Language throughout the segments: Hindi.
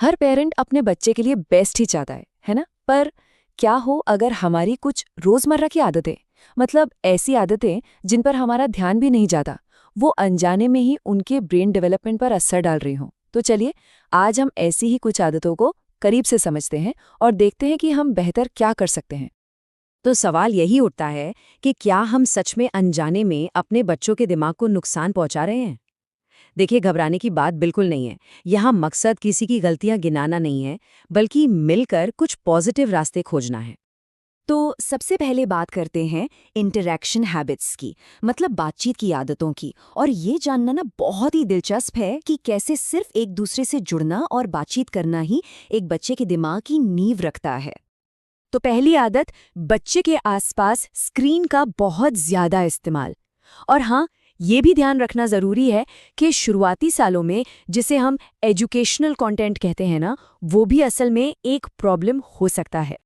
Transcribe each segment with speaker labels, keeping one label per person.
Speaker 1: हर पेरेंट अपने बच्चे के लिए बेस्ट ही चाहता है ना? पर क्या हो अगर हमारी कुछ रोजमर्रा की आदतें, मतलब ऐसी आदतें जिन पर हमारा ध्यान भी नहीं जाता, वो अनजाने में ही उनके ब्रेन डेवलपमेंट पर असर डाल रही हों? तो चलिए, आज हम ऐसी ही कुछ आदतों को करीब से समझते हैं और देखते हैं कि हम बेहतर क्या कर सकते हैं।
Speaker 2: तो सवाल यही उठता है कि क्या हम सच में अनजाने में अपने बच्चों के दिमाग को नुकसान पहुंचा रहे हैं। देखिए, घबराने की बात बिल्कुल नहीं है। यहाँ मकसद किसी की गलतियां गिनाना नहीं है, बल्कि मिलकर कुछ पॉजिटिव रास्ते खोजना है।
Speaker 3: तो सबसे पहले बात करते हैं इंटरैक्शन हैबिट्स की, मतलब बातचीत की आदतों की। और ये जानना ना बहुत ही दिलचस्प है कि कैसे सिर्फ एक दूसरे से जुड़ना और बातचीत करना ही एक बच्चे के दिमाग की नींव रखता है। तो पहली आदत, बच्चे के आसपास स्क्रीन का बहुत ज्यादा इस्तेमाल। और हाँ, ये भी ध्यान रखना जरूरी है कि शुरुआती सालों में जिसे हम एजुकेशनल कंटेंट कहते हैं ना, वो भी असल में एक प्रॉब्लम हो सकता है।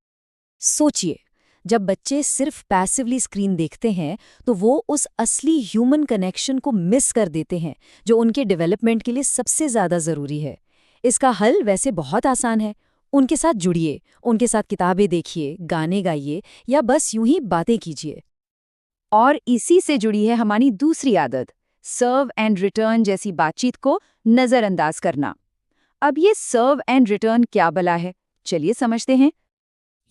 Speaker 3: सोचिए, जब बच्चे सिर्फ पैसिवली स्क्रीन देखते हैं तो वो उस असली ह्यूमन कनेक्शन को मिस कर देते हैं जो उनके डेवलपमेंट के लिए सबसे ज़्यादा ज़रूरी है। इसका हल वैसे बहुत आसान है। उनके साथ जुड़िए, उनके साथ किताबें देखिए, गाने गाइए या बस यूं ही बातें कीजिए। और इसी से जुड़ी है हमारी दूसरी आदत, सर्व एंड रिटर्न जैसी बातचीत को नज़रअंदाज करना। अब ये सर्व एंड रिटर्न क्या भला है, चलिए समझते हैं।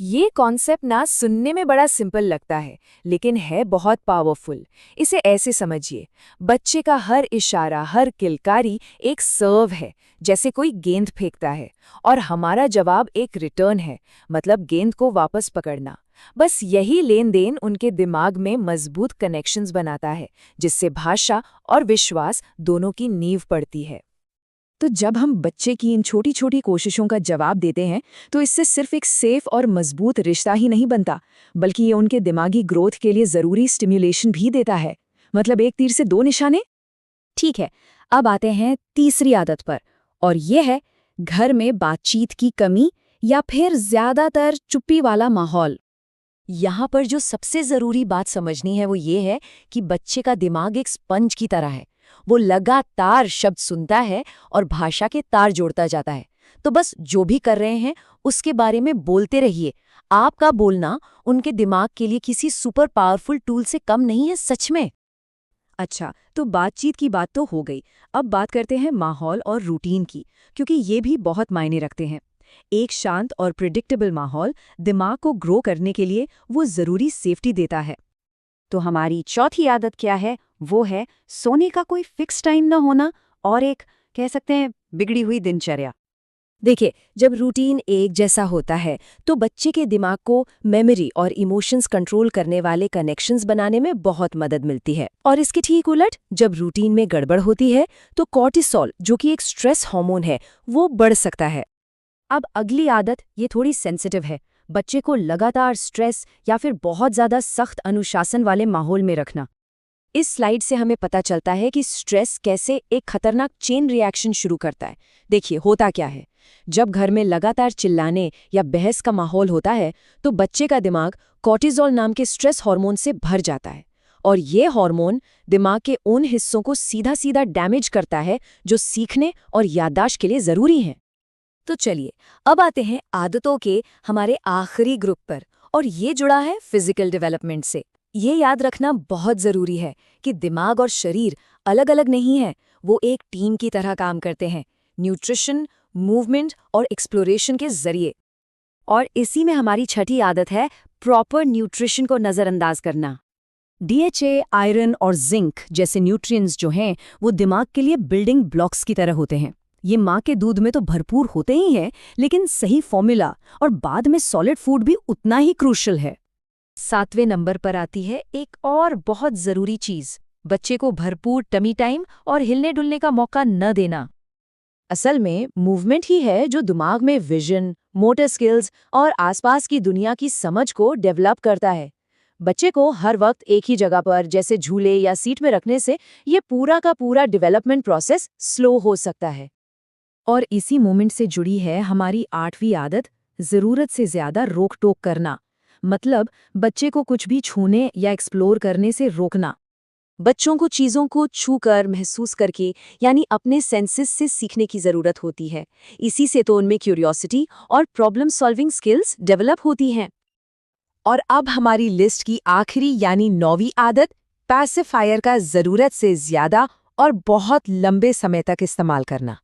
Speaker 1: ये कॉन्सेप्ट ना सुनने में बड़ा सिंपल लगता है, लेकिन है बहुत पावरफुल। इसे ऐसे समझिए, बच्चे का हर इशारा, हर किलकारी एक सर्व है, जैसे कोई गेंद फेंकता है, और हमारा जवाब एक रिटर्न है, मतलब गेंद को वापस पकड़ना। बस यही लेन देन उनके दिमाग में मजबूत कनेक्शंस बनाता है, जिससे भाषा और विश्वास दोनों की नींव पड़ती है।
Speaker 2: तो जब हम बच्चे की इन छोटी छोटी कोशिशों का जवाब देते हैं, तो इससे सिर्फ एक सेफ और मजबूत रिश्ता ही नहीं बनता, बल्कि ये उनके दिमागी ग्रोथ के लिए ज़रूरी स्टिम्युलेशन भी देता है। मतलब एक तीर से दो निशाने।
Speaker 3: ठीक है, अब आते हैं तीसरी आदत पर, और ये है घर में बातचीत की कमी या फिर ज्यादातर चुप्पी वाला माहौल। यहाँ पर जो सबसे जरूरी बात समझनी है वो ये है कि बच्चे का दिमाग एक स्पंज की तरह है। वो लगातार शब्द सुनता है और भाषा के तार जोड़ता जाता है। तो बस जो भी कर रहे हैं उसके बारे में बोलते रहिए। आपका बोलना उनके दिमाग के लिए किसी सुपर पावरफुल टूल से कम नहीं है, सच में।
Speaker 2: अच्छा, तो बातचीत की बात तो हो गई। अब बात करते हैं माहौल और रूटीन की, क्योंकि ये भी बहुत मायने रखते हैं। एक शांत और प्रिडिक्टेबल माहौल दिमाग को ग्रो करने के लिए वो ज़रूरी सेफ्टी देता है। तो हमारी चौथी आदत क्या है? वो है सोने का कोई फिक्स टाइम न होना और एक, कह सकते हैं, बिगड़ी हुई दिनचर्या।
Speaker 3: देखिए, जब रूटीन एक जैसा होता है तो बच्चे के दिमाग को मेमोरी और इमोशंस कंट्रोल करने वाले कनेक्शंस बनाने में बहुत मदद मिलती है। और इसके ठीक उलट, जब रूटीन में गड़बड़ होती है तो कॉर्टिसोल, जो कि एक स्ट्रेस हार्मोन है, वो बढ़ सकता है। अब अगली आदत ये थोड़ी सेंसिटिव है, बच्चे को लगातार स्ट्रेस या फिर बहुत ज़्यादा सख्त अनुशासन वाले माहौल में रखना। इस स्लाइड से हमें पता चलता है कि स्ट्रेस कैसे एक खतरनाक चेन रिएक्शन शुरू करता है। देखिए, होता क्या है, जब घर में लगातार चिल्लाने या बहस का माहौल होता है तो बच्चे का दिमाग कॉर्टिसोल नाम के स्ट्रेस हार्मोन से भर जाता है। और ये हार्मोन दिमाग के उन हिस्सों को सीधा सीधा डैमेज करता है जो सीखने और याददाश्त के लिए ज़रूरी हैं। तो चलिए, अब आते हैं आदतों के हमारे आखिरी ग्रुप पर, और ये जुड़ा है फिजिकल डेवलपमेंट से। ये याद रखना बहुत ज़रूरी है कि दिमाग और शरीर अलग अलग नहीं है, वो एक टीम की तरह काम करते हैं, न्यूट्रिशन, मूवमेंट और एक्सप्लोरेशन के जरिए। और इसी में हमारी छठी आदत है प्रॉपर न्यूट्रिशन को नज़रअंदाज करना। डीएचए, आयरन और जिंक जैसे न्यूट्रिएंट्स जो हैं, वो दिमाग के लिए बिल्डिंग ब्लॉक्स की तरह होते हैं। ये माँ के दूध में तो भरपूर होते ही हैं, लेकिन सही फॉर्मूला और बाद में सॉलिड फूड भी उतना ही क्रूशियल है। 7वें नंबर पर आती है एक और बहुत ज़रूरी चीज़, बच्चे को भरपूर टमी टाइम और हिलने डुलने का मौका न देना। असल में मूवमेंट ही है जो दिमाग में विजन, मोटर स्किल्स और आसपास की दुनिया की समझ को डेवलप करता है। बच्चे को हर वक्त एक ही जगह पर, जैसे झूले या सीट में रखने से ये पूरा का पूरा डेवलपमेंट प्रोसेस स्लो हो सकता है। और इसी मोमेंट से जुड़ी है हमारी 8वीं आदत, ज़रूरत से ज़्यादा रोक टोक करना। मतलब बच्चे को कुछ भी छूने या एक्सप्लोर करने से रोकना।
Speaker 2: बच्चों को चीज़ों को छूकर महसूस करके यानी अपने सेंसेस से सीखने की ज़रूरत होती है। इसी से तो उनमें क्यूरियोसिटी और प्रॉब्लम सॉल्विंग स्किल्स डेवलप होती हैं।
Speaker 1: और अब हमारी लिस्ट की आखिरी यानी 9वीं आदत, पैसिफायर का ज़रूरत से ज़्यादा और बहुत लंबे समय तक इस्तेमाल करना।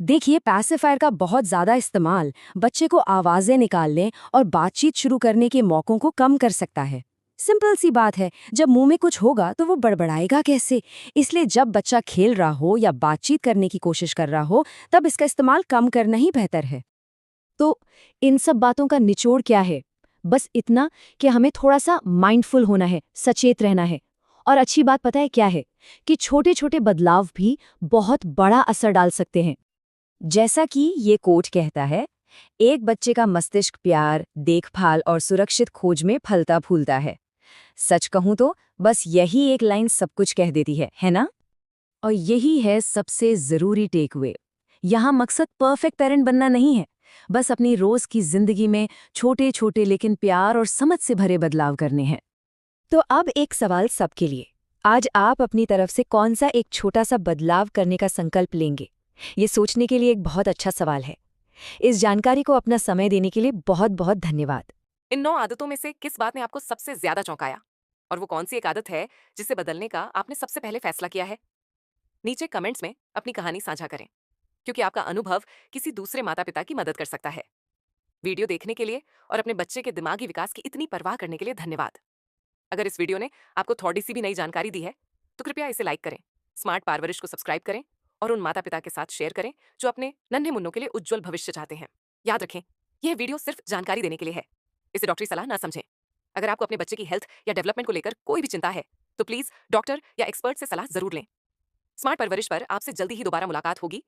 Speaker 3: देखिए, पैसिफायर का बहुत ज़्यादा इस्तेमाल बच्चे को आवाज़ें निकालने और बातचीत शुरू करने के मौकों को कम कर सकता है। सिंपल सी बात है, जब मुंह में कुछ होगा तो वो बड़बड़ाएगा कैसे? इसलिए जब बच्चा खेल रहा हो या बातचीत करने की कोशिश कर रहा हो, तब इसका इस्तेमाल कम करना ही बेहतर है। तो इन सब बातों का निचोड़ क्या है? बस इतना कि हमें थोड़ा सा माइंडफुल होना है, सचेत रहना है। और अच्छी बात पता है क्या है? कि छोटे-छोटे बदलाव भी बहुत बड़ा असर डाल सकते हैं। जैसा कि ये कोट कहता है, एक बच्चे का मस्तिष्क प्यार, देखभाल और सुरक्षित खोज में फलता फूलता है। सच कहूं तो बस यही एक लाइन सब कुछ कह देती है ना? और यही है सबसे जरूरी टेकअवे। यहाँ मकसद परफेक्ट पेरेंट बनना नहीं है, बस अपनी रोज की जिंदगी में छोटे छोटे लेकिन प्यार और समझ से भरे बदलाव करने हैं। तो अब एक सवाल सबके लिए, आज आप अपनी तरफ से कौन सा एक छोटा सा बदलाव करने का संकल्प लेंगे? ये सोचने के लिए एक बहुत अच्छा सवाल है। इस जानकारी को अपना समय देने के लिए बहुत बहुत धन्यवाद।
Speaker 4: इन 9 आदतों में से किस बात ने आपको सबसे ज्यादा चौंकाया? और वो कौन सी एक आदत है जिसे बदलने का आपने सबसे पहले फैसला किया है? नीचे कमेंट्स में अपनी कहानी साझा करें, क्योंकि आपका अनुभव किसी दूसरे माता पिता की मदद कर सकता है। वीडियो देखने के लिए और अपने बच्चे के दिमागी विकास की इतनी परवाह करने के लिए धन्यवाद। अगर इस वीडियो ने आपको थोड़ी सी भी नई जानकारी दी है तो कृपया इसे लाइक करें, स्मार्ट परवरिश को सब्सक्राइब करें और उन माता पिता के साथ शेयर करें जो अपने नन्हे मुन्नों के लिए उज्जवल भविष्य चाहते हैं। याद रखें, यह वीडियो सिर्फ जानकारी देने के लिए है, इसे डॉक्टरी सलाह ना समझें। अगर आपको अपने बच्चे की हेल्थ या डेवलपमेंट को लेकर कोई भी चिंता है तो प्लीज डॉक्टर या एक्सपर्ट से सलाह जरूर लें। स्मार्ट परवरिश पर आपसे जल्दी ही दोबारा मुलाकात होगी।